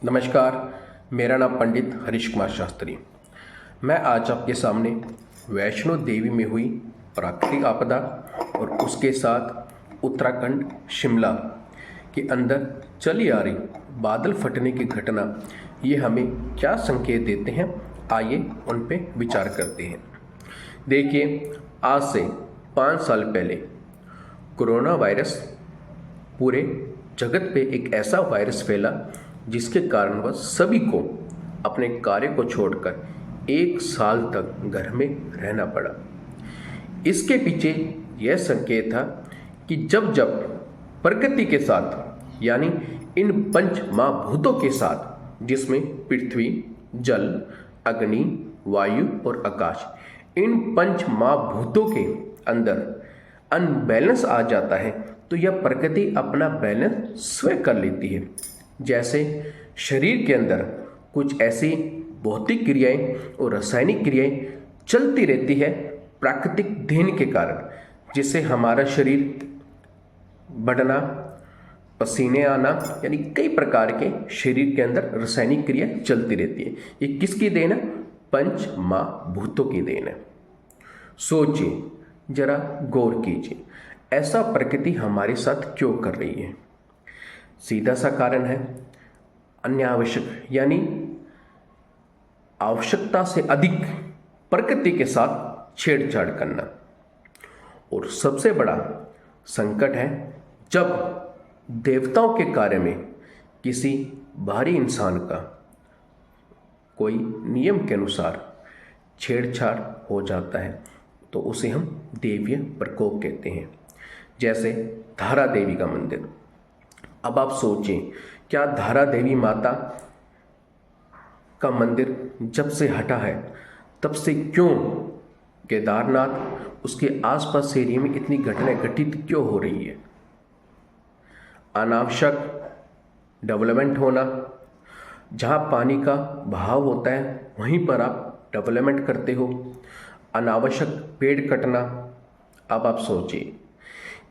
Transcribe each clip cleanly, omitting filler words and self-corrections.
नमस्कार। मेरा नाम पंडित हरीश कुमार शास्त्री। मैं आज आपके सामने वैष्णो देवी में हुई प्राकृतिक आपदा और उसके साथ उत्तराखंड शिमला के अंदर चली आ रही बादल फटने की घटना, ये हमें क्या संकेत देते हैं, आइए उन पे विचार करते हैं। देखिए, आज से 5 साल पहले कोरोना वायरस पूरे जगत पे एक ऐसा वायरस फैला जिसके कारण वह सभी को अपने कार्य को छोड़कर 1 साल तक घर में रहना पड़ा। इसके पीछे यह संकेत था कि जब जब प्रकृति के साथ, यानी इन पंच महाभूतों के साथ, जिसमें पृथ्वी, जल, अग्नि, वायु और आकाश, इन पंच महाभूतों के अंदर अनबैलेंस आ जाता है तो यह प्रकृति अपना बैलेंस स्वयं कर लेती है। जैसे शरीर के अंदर कुछ ऐसी भौतिक क्रियाएं और रासायनिक क्रियाएं चलती रहती है प्राकृतिक देन के कारण, जिससे हमारा शरीर बढ़ना, पसीने आना, यानी कई प्रकार के शरीर के अंदर रासायनिक क्रिया चलती रहती है। ये किसकी देन है? पंच महाभूतों की देन है। सोचिए, जरा गौर कीजिए, ऐसा प्रकृति हमारे साथ क्यों कर रही है? सीधा सा कारण है अनावश्यक, यानी आवश्यकता से अधिक प्रकृति के साथ छेड़छाड़ करना। और सबसे बड़ा संकट है जब देवताओं के कार्य में किसी बाहरी इंसान का कोई नियम के अनुसार छेड़छाड़ हो जाता है तो उसे हम देवीय प्रकोप कहते हैं। जैसे धारा देवी का मंदिर। अब आप सोचें, क्या धारा देवी माता का मंदिर जब से हटा है तब से क्यों केदारनाथ, उसके आसपास एरिया में इतनी घटनाएं घटित क्यों हो रही है? अनावश्यक डेवलपमेंट होना, जहाँ पानी का बहाव होता है वहीं पर आप डेवलपमेंट करते हो। अनावश्यक पेड़ कटना। अब आप सोचिए,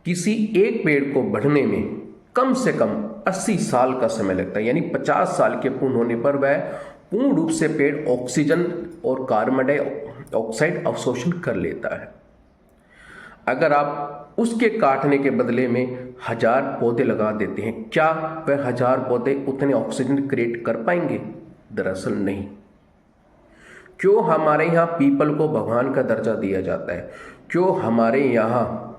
किसी एक पेड़ को बढ़ने में कम से कम 80 साल का समय लगता है, यानी 50 साल के पूर्ण होने पर वह पूर्ण रूप से पेड़ ऑक्सीजन और कार्बन डाइऑक्साइड अवशोषण कर लेता है। अगर आप उसके काटने के बदले में 1000 पौधे लगा देते हैं, क्या वह 1000 पौधे उतने ऑक्सीजन क्रिएट कर पाएंगे? दरअसल नहीं। क्यों हमारे यहाँ पीपल को भगवान का दर्जा दिया जाता है? क्यों हमारे यहाँ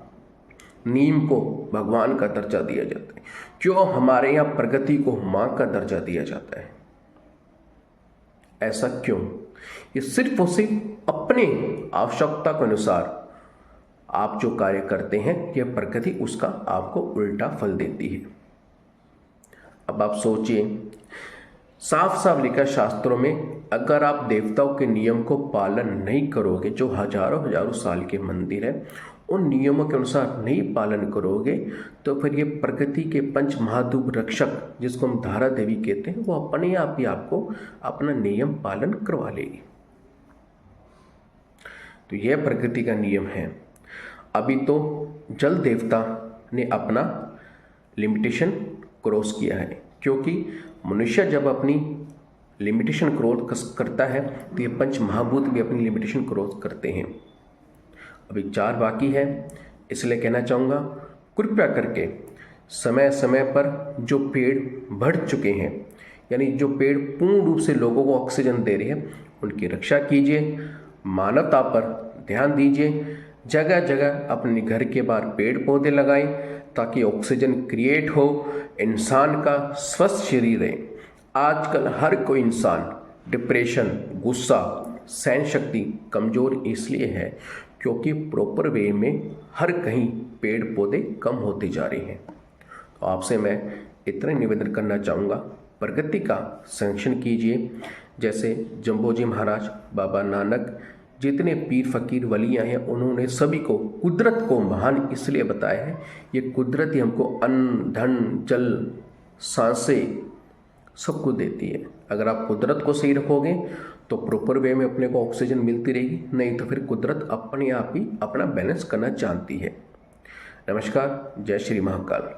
नीम को भगवान का दर्जा दिया जाता है? क्यों हमारे यहाँ प्रगति को मां का दर्जा दिया जाता है? ऐसा क्यों? ये सिर्फ और सिर्फ अपने आवश्यकता के अनुसार आप जो कार्य करते हैं, यह प्रकृति उसका आपको उल्टा फल देती है। अब आप सोचिए, साफ साफ लिखा शास्त्रों में, अगर आप देवताओं के नियम को पालन नहीं करोगे, जो हजारों साल के मंदिर है, उन नियमों के अनुसार नहीं पालन करोगे, तो फिर ये प्रकृति के पंच महाभूत रक्षक, जिसको हम धारा देवी कहते हैं, वो अपने आप ही आपको अपना नियम पालन करवा लेगी। तो यह प्रकृति का नियम है। अभी तो जल देवता ने अपना लिमिटेशन क्रॉस किया है, क्योंकि मनुष्य जब अपनी लिमिटेशन क्रॉस करता है तो ये पंच महाभूत भी अपनी लिमिटेशन क्रॉस करते हैं। अभी 4 बाकी है, इसलिए कहना चाहूँगा, कृपया करके समय समय पर जो पेड़ बढ़ चुके हैं, यानी जो पेड़ पूर्ण रूप से लोगों को ऑक्सीजन दे रहे हैं, उनकी रक्षा कीजिए। मानवता पर ध्यान दीजिए। जगह जगह अपने घर के बाहर पेड़ पौधे लगाएं ताकि ऑक्सीजन क्रिएट हो, इंसान का स्वस्थ शरीर रहे। आजकल हर कोई इंसान डिप्रेशन, गुस्सा, सहन शक्ति कमज़ोर इसलिए है क्योंकि प्रॉपर वे में हर कहीं पेड़ पौधे कम होते जा रहे हैं। तो आपसे मैं इतना निवेदन करना चाहूँगा, प्रगति का संरक्षण कीजिए। जैसे जम्बोजी महाराज, बाबा नानक, जितने पीर फकीर वलियाँ हैं, उन्होंने सभी को कुदरत को महान इसलिए बताया है। ये कुदरत ही हमको अन्न, धन, जल, सांसें सब कुछ देती है। अगर आप कुदरत को सही रखोगे तो प्रॉपर वे में अपने को ऑक्सीजन मिलती रहेगी, नहीं तो फिर कुदरत अपने आप ही अपना बैलेंस करना जानती है। नमस्कार। जय श्री महाकाल।